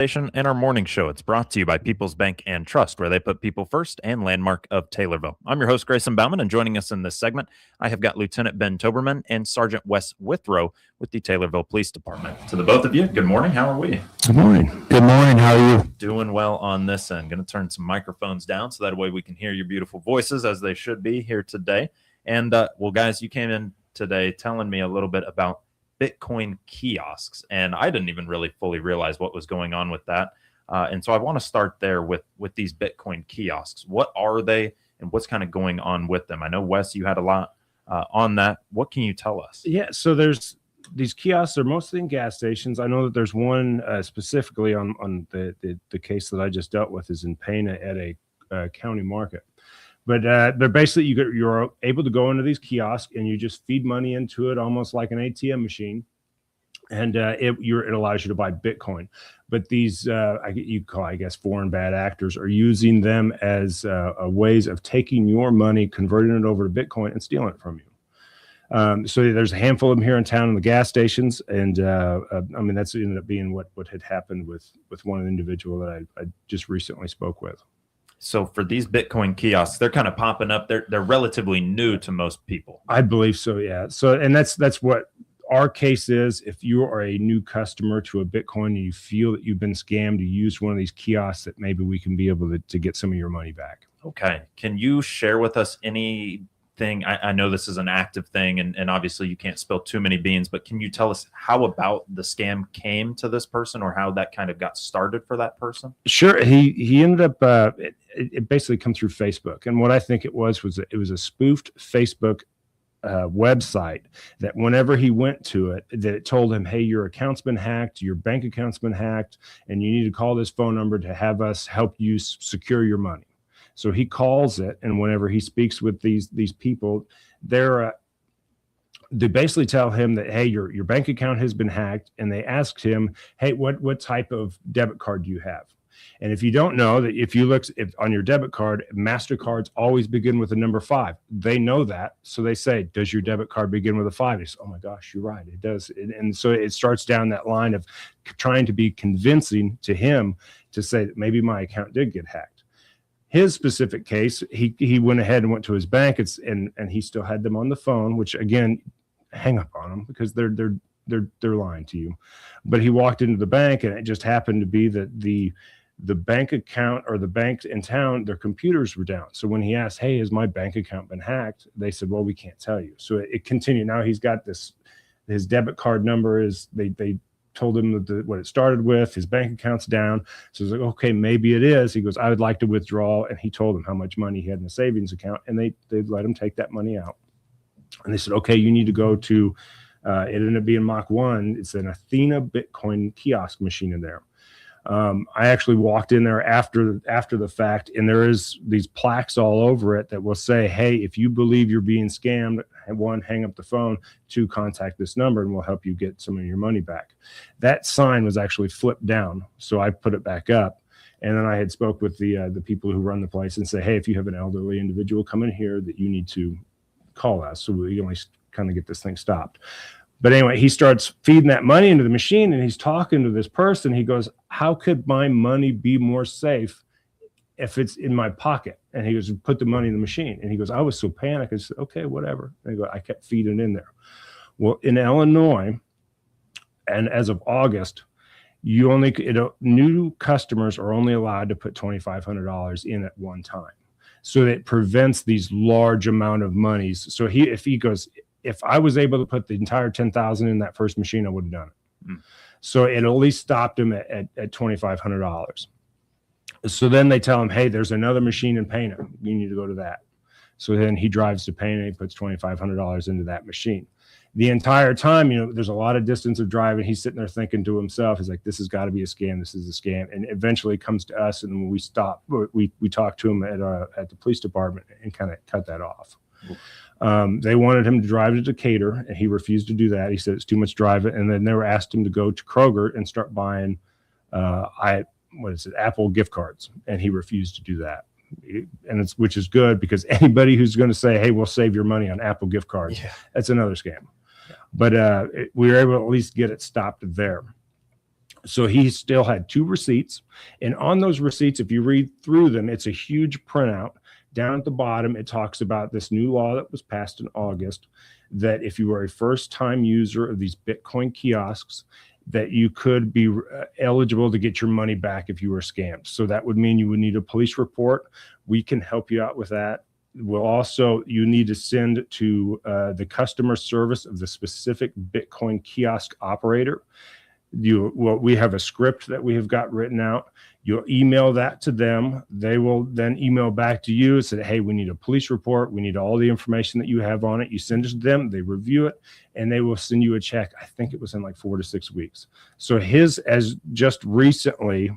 Station and our morning show. It's brought to you by People's Bank and Trust, where they put people first, and Landmark of Taylorville. I'm your host, Grayson Bauman, and joining us in this segment, I have got Lieutenant Ben Toberman and Sergeant Wes Withrow with the Taylorville Police Department. To the both of you, good morning. How are we? Good morning. Good morning. How are you? Doing well on this end. Going to turn some microphones down so that way we can hear your beautiful voices as they should be here today. And, well, guys, you came in today telling me a little bit about Bitcoin kiosks, and I didn't even really fully realize what was going on with that. And so I want to start there with these Bitcoin kiosks. What are they, and what's kind of going on with them? I know, Wes, you had a lot on that. What can you tell us? Yeah, so there's these kiosks are mostly in gas stations. I know that there's one specifically on the case that I just dealt with is in Pana at a county market. But they're basically, you're able to go into these kiosks and you just feed money into it, almost like an ATM machine, and it allows you to buy Bitcoin. But these, you call, I guess, foreign bad actors are using them as ways of taking your money, converting it over to Bitcoin, and stealing it from you. So there's a handful of them here in town in the gas stations, and I mean that's ended up being what had happened with one individual that I just recently spoke with. So for these Bitcoin kiosks, they're kind of popping up. They're relatively new to most people. I believe so, yeah. So, and that's what our case is. If you are a new customer to a Bitcoin and you feel that you've been scammed, you use one of these kiosks, that maybe we can be able to get some of your money back. Okay. Can you share with us anything? I know this is an active thing, and obviously you can't spill too many beans, but can you tell us how about the scam came to this person, or how that kind of got started for that person? Sure. He ended up, it basically come through Facebook. And what I think it was a spoofed Facebook website that whenever he went to it, that it told him, hey, your account's been hacked, your bank account's been hacked, and you need to call this phone number to have us help you secure your money. So he calls it, and whenever he speaks with these people, they basically tell him that, hey, your bank account has been hacked, and they asked him, hey, what type of debit card do you have? And if you don't know, that if you look on your debit card, MasterCards always begin with the number 5. They know that, so they say, does your debit card begin with a 5? He says, oh my gosh, you're right, it does. And so it starts down that line of trying to be convincing to him to say that maybe my account did get hacked. His specific case, he went ahead and went to his bank, and he still had them on the phone, which again, hang up on them because they're lying to you. But he walked into the bank, and it just happened to be that the bank account, or the banks in town, their computers were down. So when he asked, hey, has my bank account been hacked? They said, well, we can't tell you. So it continued. Now he's got his debit card number is, they told him what it started with, his bank account's down. So he's like, okay, maybe it is. He goes, I would like to withdraw. And he told them how much money he had in the savings account, and they let him take that money out. And they said, okay, you need to go to, it ended up being Mach 1. It's an Athena Bitcoin kiosk machine in there. I actually walked in there after the fact, and there is these plaques all over it that will say, hey, if you believe you're being scammed, 1, hang up the phone, 2, contact this number and we'll help you get some of your money back. That sign was actually flipped down, so I put it back up. And then I had spoke with the people who run the place and say, hey, if you have an elderly individual come in here, that you need to call us so we can at least kind of get this thing stopped. But anyway, he starts feeding that money into the machine, and he's talking to this person. He goes, how could my money be more safe if it's in my pocket? And he goes, put the money in the machine. And he goes, I was so panicked. I said, okay, whatever. And I kept feeding in there. Well, in Illinois, and as of August, new customers are only allowed to put $2,500 in at one time. So that prevents these large amount of monies. So if he goes, if I was able to put the entire 10,000 in that first machine, I would have done it. Mm. So it at least stopped him at $2,500. So then they tell him, hey, there's another machine in Pana. You need to go to that. So then he drives to Pana, he puts $2,500 into that machine. The entire time, there's a lot of distance of driving. He's sitting there thinking to himself, he's like, this has got to be a scam. This is a scam. And eventually comes to us. And when we stop, we talk to him at the police department and kind of cut that off. They wanted him to drive to Decatur, and he refused to do that. He said it's too much driving. And then they were asked him to go to Kroger and start buying Apple gift cards, and he refused to do that. And which is good, because anybody who's going to say, hey, we'll save your money on Apple gift cards, that's another scam. Yeah. But we were able to at least get it stopped there. So he still had 2 receipts. And on those receipts, if you read through them, it's a huge printout. Down at the bottom, it talks about this new law that was passed in August, that if you were a first-time user of these Bitcoin kiosks, that you could be eligible to get your money back if you were scammed. So that would mean you would need a police report. We can help you out with that. You need to send to the customer service of the specific Bitcoin kiosk operator. We have a script that we have got written out. You'll email that to them. They will then email back to you and say, hey, we need a police report. We need all the information that you have on it. You send it to them, they review it, and they will send you a check. I think it was in like 4 to 6 weeks. So his, as just recently,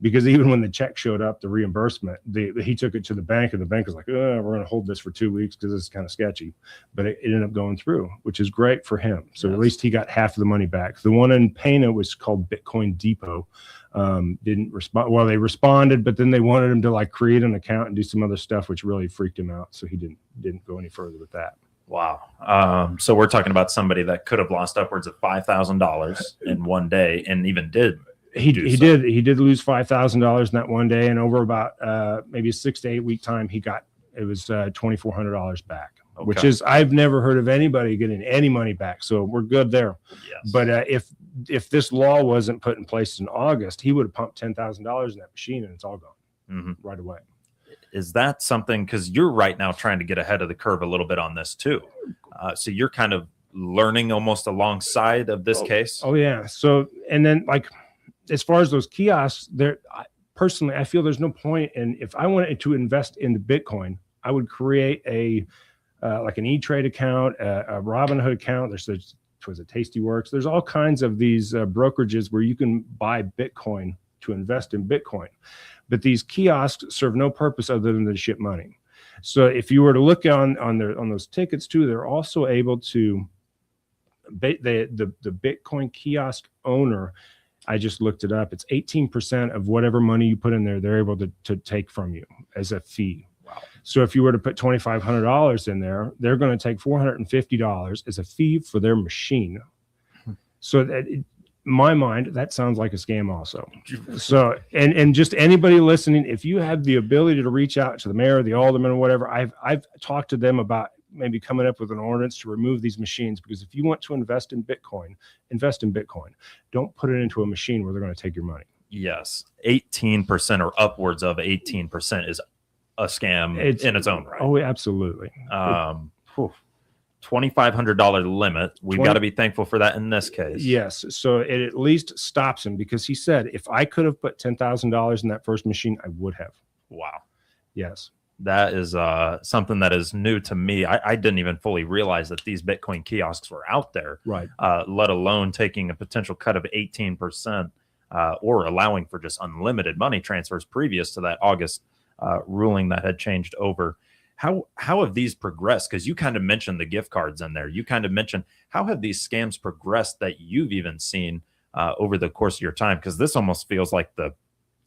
because even when the check showed up, the reimbursement, he took it to the bank, and the bank was like, we're going to hold this for 2 weeks because this is kind of sketchy. But it ended up going through, which is great for him. So at least he got half of the money back. The one in Pana was called Bitcoin Depot. Didn't respond. Well, they responded, but then they wanted him to like create an account and do some other stuff, which really freaked him out. So he didn't go any further with that. Wow. So we're talking about somebody that could have lost upwards of $5,000 in one day, and even did. He did lose $5,000 in that one day, and over about maybe a 6 to 8 week time, it was $2,400 back, which is, I've never heard of anybody getting any money back. So we're good there. Yes. But if this law wasn't put in place in August, he would have pumped $10,000 in that machine, and it's all gone right away. Is that something, because you're right now trying to get ahead of the curve a little bit on this too? So you're kind of learning almost alongside of this case? Oh yeah. So, and then like, as far as those kiosks, personally, I feel there's no point in, if I wanted to invest into Bitcoin, I would create like an E-Trade account, a Robinhood account. There's a Tastyworks. There's all kinds of these brokerages where you can buy Bitcoin to invest in Bitcoin. But these kiosks serve no purpose other than to ship money. So if you were to look on those tickets too, they're also able to, the Bitcoin kiosk owner, I just looked it up, it's 18% of whatever money you put in there, they're able to take from you as a fee. Wow. So if you were to put $2,500 in there, they're going to take $450 as a fee for their machine. So that, in my mind, that sounds like a scam also. So, and just anybody listening, if you have the ability to reach out to the mayor, the alderman, or whatever, I've talked to them about maybe coming up with an ordinance to remove these machines, because if you want to invest in Bitcoin, invest in Bitcoin. Don't put it into a machine where they're going to take your money. Yes. 18% or upwards of 18% is a scam in its own right. Oh, absolutely. $2,500 limit. We've got to be thankful for that in this case. Yes. So it at least stops him, because he said, if I could have put $10,000 in that first machine, I would have. Wow. Yes. That is something that is new to me. I didn't even fully realize that these Bitcoin kiosks were out there, right? Let alone taking a potential cut of 18% or allowing for just unlimited money transfers previous to that August ruling that had changed over. How have these progressed? Because you kind of mentioned the gift cards in there. You kind of mentioned, how have these scams progressed that you've even seen over the course of your time? Because this almost feels like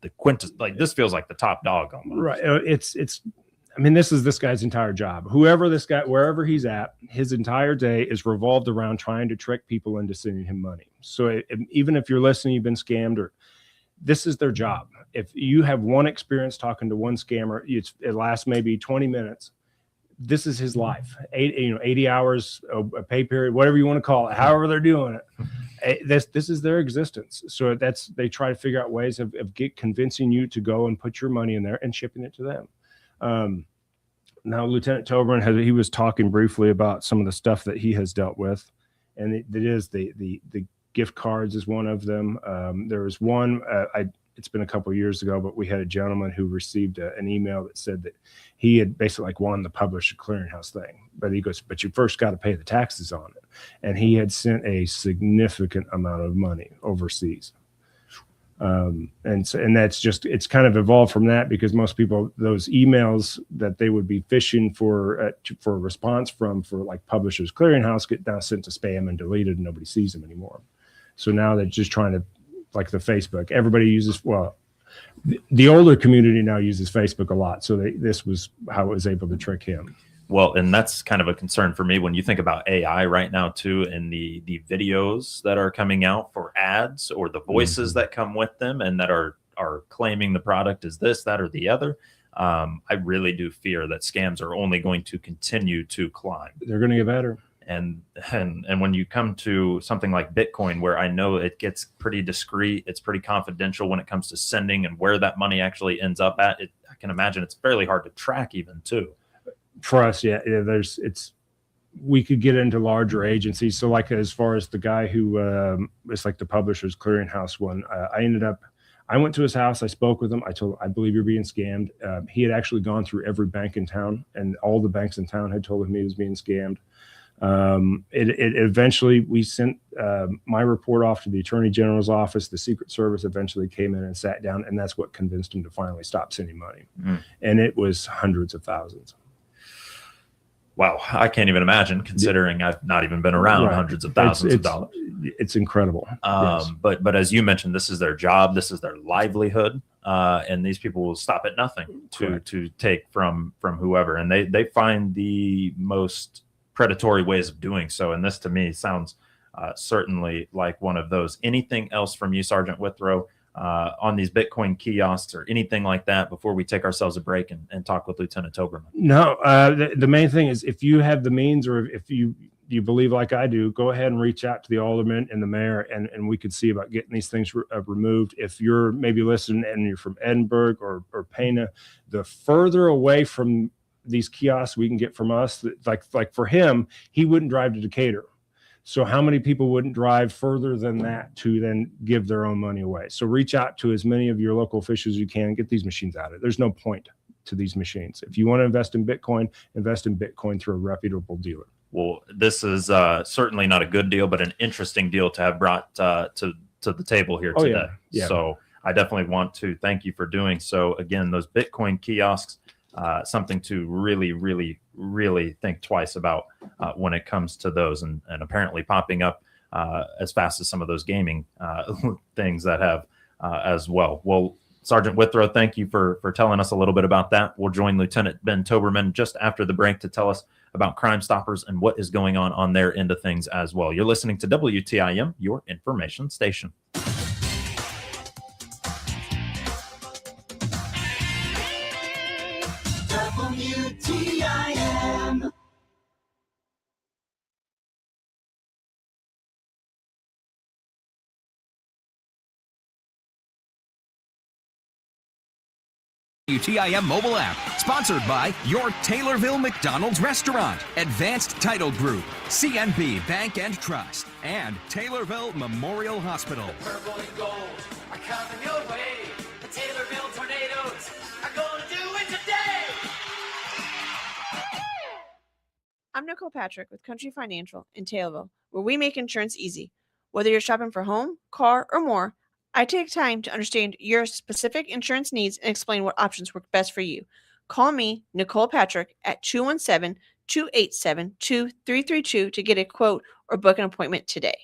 this feels like the top dog almost. Right. I mean, this is this guy's entire job. Wherever he's at, his entire day is revolved around trying to trick people into sending him money. So even if you're listening, you've been scammed, or this is their job. If you have one experience talking to one scammer, it lasts maybe 20 minutes. This is his life. 80 hours, a pay period, whatever you want to call it, however they're doing it. This is their existence. So they try to figure out ways of convincing you to go and put your money in there and shipping it to them. Now, Lieutenant Tobrin he was talking briefly about some of the stuff that he has dealt with, and it is the gift cards is one of them. There was one, it's been a couple of years ago, but we had a gentleman who received an email that said that he had basically like won the publisher clearinghouse thing, but he goes, but you first got to pay the taxes on it. And he had sent a significant amount of money overseas. And that's just, it's kind of evolved from that, because most people, those emails that they would be fishing for a response from, for like Publishers Clearinghouse, get now sent to spam and deleted, and nobody sees them anymore. So now they're just trying to, like the Facebook, everybody uses, well, the older community now uses Facebook a lot. So this was how it was able to trick him. Well, and that's kind of a concern for me when you think about AI right now too, and the videos that are coming out for ads or the voices that come with them and that are claiming the product is this, that, or the other. I really do fear that scams are only going to continue to climb. They're going to get better. And when you come to something like Bitcoin, where I know it gets pretty discreet, it's pretty confidential when it comes to sending and where that money actually ends up at, I can imagine it's fairly hard to track even too. For us, we could get into larger agencies. So like as far as the guy who it's like the Publishers Clearinghouse one, I went to his house. I spoke with him. I told him, I believe you're being scammed. He had actually gone through every bank in town, and all the banks in town had told him he was being scammed. It eventually, we sent my report off to the Attorney General's office. The Secret Service eventually came in and sat down, and that's what convinced him to finally stop sending money. And it was hundreds of thousands. Wow, I can't even imagine, considering I've not even been around hundreds of thousands of dollars. It's incredible. Yes. But as you mentioned, this is their job, this is their livelihood, and these people will stop at nothing to take from whoever, and they find the most predatory ways of doing so. And this to me sounds certainly like one of those. Anything else from you, Sergeant Withrow, on these Bitcoin kiosks or anything like that before we take ourselves a break and talk with Lieutenant Toberman? No, the main thing is, if you have the means, or if you believe like I do, go ahead and reach out to the alderman and the mayor, and we could see about getting these things removed. If you're maybe listening and you're from Edinburgh or Pana, the further away from these kiosks we can get from us, like for him, he wouldn't drive to Decatur. So how many people wouldn't drive further than that to then give their own money away? So reach out to as many of your local officials as you can, get these machines out of it. There's no point to these machines. If you want to invest in Bitcoin through a reputable dealer. Well, this is certainly not a good deal, but an interesting deal to have brought to the table here today. Yeah. So I definitely want to thank you for doing so. Again, those Bitcoin kiosks, something to really, really, really think twice about when it comes to those, and apparently popping up as fast as some of those gaming things that have as well. Well, Sergeant Withrow, thank you for telling us a little bit about that. We'll join Lieutenant Ben Toberman just after the break to tell us about Crime Stoppers and what is going on their end of things as well. You're listening to WTIM, your information station. WTIM. WTIM mobile app, sponsored by your Taylorville McDonald's Restaurant, Advanced Title Group, CNB Bank and Trust, and Taylorville Memorial Hospital. Purple and gold are coming your way. The Taylorville Tornadoes are going to do it today. I'm Nicole Patrick with Country Financial in Taylorville, where we make insurance easy. Whether you're shopping for home, car, or more, I take time to understand your specific insurance needs and explain what options work best for you. Call me, Nicole Patrick, at 217-287-2332 to get a quote or book an appointment today.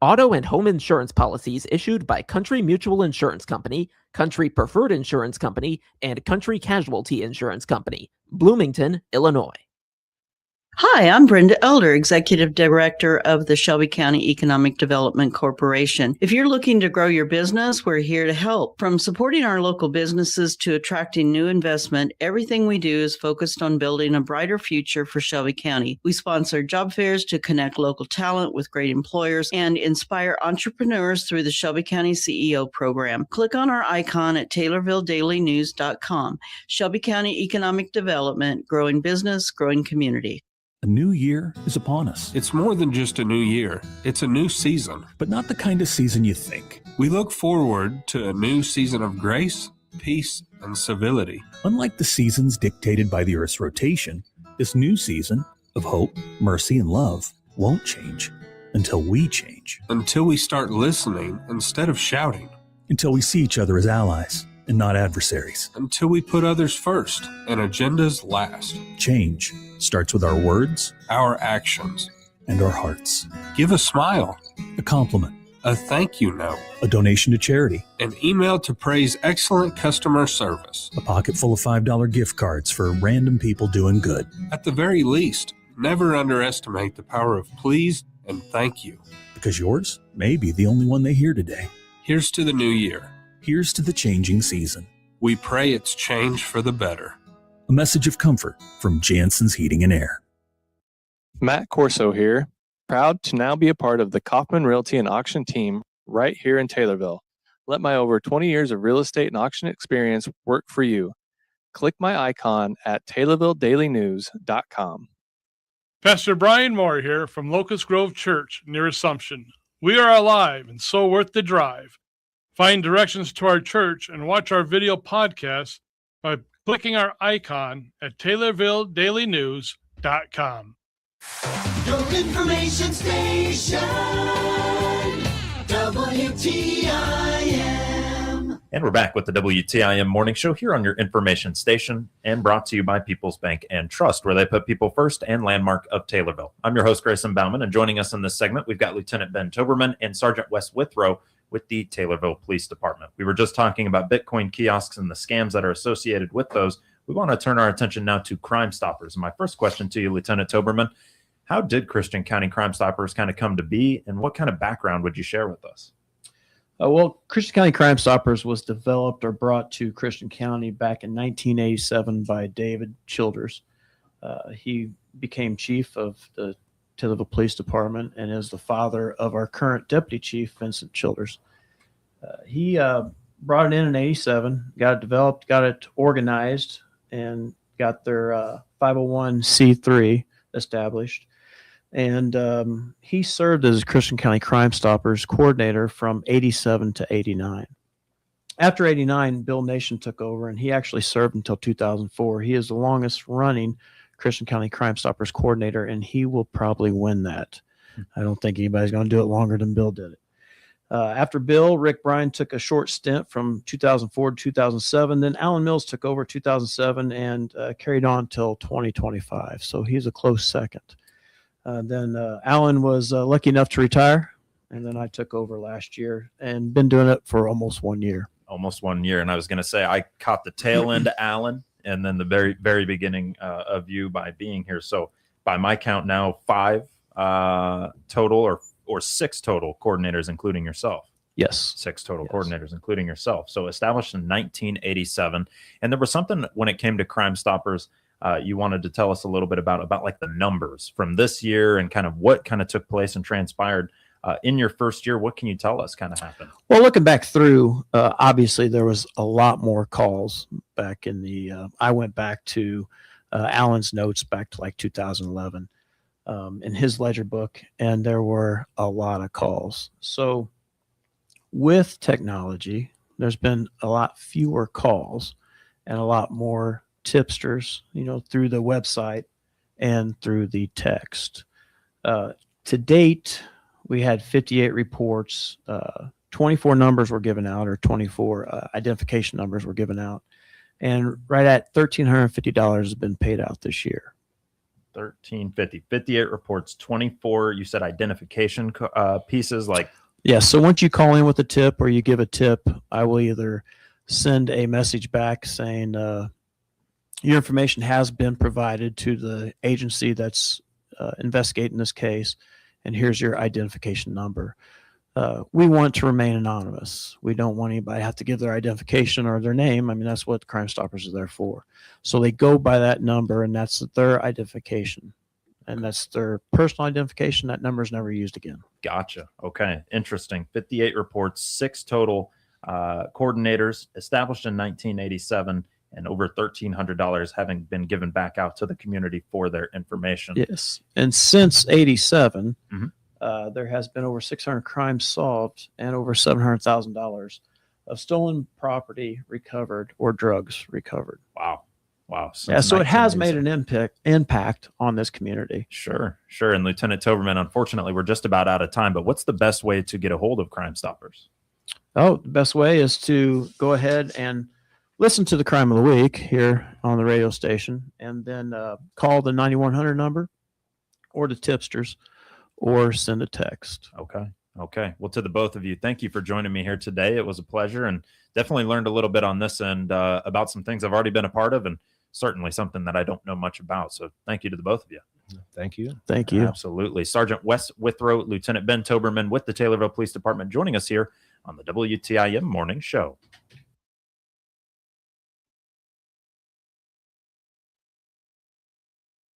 Auto and home insurance policies issued by Country Mutual Insurance Company, Country Preferred Insurance Company, and Country Casualty Insurance Company, Bloomington, Illinois. Hi, I'm Brenda Elder, Executive Director of the Shelby County Economic Development Corporation. If you're looking to grow your business, we're here to help. From supporting our local businesses to attracting new investment, everything we do is focused on building a brighter future for Shelby County. We sponsor job fairs to connect local talent with great employers and inspire entrepreneurs through the Shelby County CEO program. Click on our icon at TaylorvilleDailyNews.com. Shelby County Economic Development, growing business, growing community. A new year is upon us. It's more than just a new year. It's a new season. But not the kind of season you think. We look forward to a new season of grace, peace, and civility. Unlike the seasons dictated by the Earth's rotation, this new season of hope, mercy, and love won't change until we change. Until we start listening instead of shouting. Until we see each other as allies and not adversaries. Until we put others first and agendas last. Change starts with our words, our actions, and our hearts. Give a smile, a compliment, a thank you note, a donation to charity, an email to praise excellent customer service. a pocket full of $5 gift cards for random people doing good. At the very least, never underestimate the power of please and thank you. Because yours may be the only one they hear today. Here's to the new year. Here's to the changing season. We pray it's changed for the better. A message of comfort from Jansen's Heating and Air. Matt Corso here, proud to now be a part of the Kaufman Realty and Auction team right here in Taylorville. Let my over 20 years of real estate and auction experience work for you. Click my icon at TaylorvilleDailyNews.com. Pastor Brian Moore here from Locust Grove Church near Assumption. We are alive and so worth the drive. Find directions to our church and watch our video podcast by clicking our icon at TaylorvilleDailyNews.com. Your information station, WTIM. And we're back with the WTIM Morning Show here on your information station and brought to you by People's Bank and Trust, where they put people first and landmark of Taylorville. I'm your host, Grayson Bauman, and joining us in this segment, we've got Lieutenant Ben Toberman and Sergeant Wes Withrow with the Taylorville Police Department. We were just talking about Bitcoin kiosks and the scams that are associated with those. We want to turn our attention now to Crime Stoppers. And my first question to you, Lieutenant Toberman, how did Christian County Crime Stoppers kind of come to be, and what kind of background would you share with us? Well, Christian County Crime Stoppers was developed or brought to Christian County back in 1987 by David Childers. He became chief of the Taylorville Police Department and is the father of our current deputy chief, Vincent Childers. He brought it in 87, got it developed, got it organized, and got their 501c3 established. And he served as Christian County Crime Stoppers coordinator from 87 to 89. After 89, Bill Nation took over, and he actually served until 2004. He is the longest running Christian County Crime Stoppers coordinator, and he will probably win that. I don't think anybody's going to do it longer than Bill did it. After Bill, Rick Bryan took a short stint from 2004 to 2007. Then Alan Mills took over 2007 and carried on till 2025. So he's a close second. Then Alan was lucky enough to retire, and then I took over last year and been doing it for almost 1 year. Almost 1 year. And I was going to say, I caught the tail end of Alan and then the very, very beginning of you by being here. So by my count now, 5 total or 6 total coordinators, including yourself. Yes. 6 total coordinators, including yourself. So established in 1987. And there was something when it came to Crime Stoppers, you wanted to tell us a little bit about like the numbers from this year and kind of what kind of took place and transpired in your first year. What can you tell us kind of happened? Well, looking back through, obviously there was a lot more calls back in the, I went back to Alan's notes back to like 2011 in his ledger book, and there were a lot of calls. So with technology, there's been a lot fewer calls and a lot more tipsters, through the website and through the text. To date, we had 58 reports, 24 numbers were given out, or 24 identification numbers were given out, and right at $1,350 has been paid out this year. 1350, 58 reports, 24, you said identification pieces like. Yeah. So once you call in with a tip or you give a tip, I will either send a message back saying, your information has been provided to the agency that's investigating this case, and here's your identification number. We want to remain anonymous. We don't want anybody to have to give their identification or their name. I mean, that's what Crime Stoppers are there for. So they go by that number, and that's their identification. And that's their personal identification. That number is never used again. Gotcha. Okay. Interesting. 58 reports, 6 total coordinators established in 1987. And over $1,300 having been given back out to the community for their information. Yes. And since 87, there has been over 600 crimes solved and over $700,000 of stolen property recovered or drugs recovered. Wow. Yeah, so it has made an impact on this community. Sure. And Lieutenant Toberman, unfortunately, we're just about out of time, but what's the best way to get a hold of Crime Stoppers? Oh, the best way is to go ahead and listen to the Crime of the Week here on the radio station, and then call the 9100 number or the tipsters, or send a text. Okay. Okay. Well, to the both of you, thank you for joining me here today. It was a pleasure, and definitely learned a little bit on this end about some things I've already been a part of, and certainly something that I don't know much about. So thank you to the both of you. Thank you. Thank you. Absolutely. Sergeant Wes Withrow, Lieutenant Ben Toberman with the Taylorville Police Department joining us here on the WTIM Morning Show.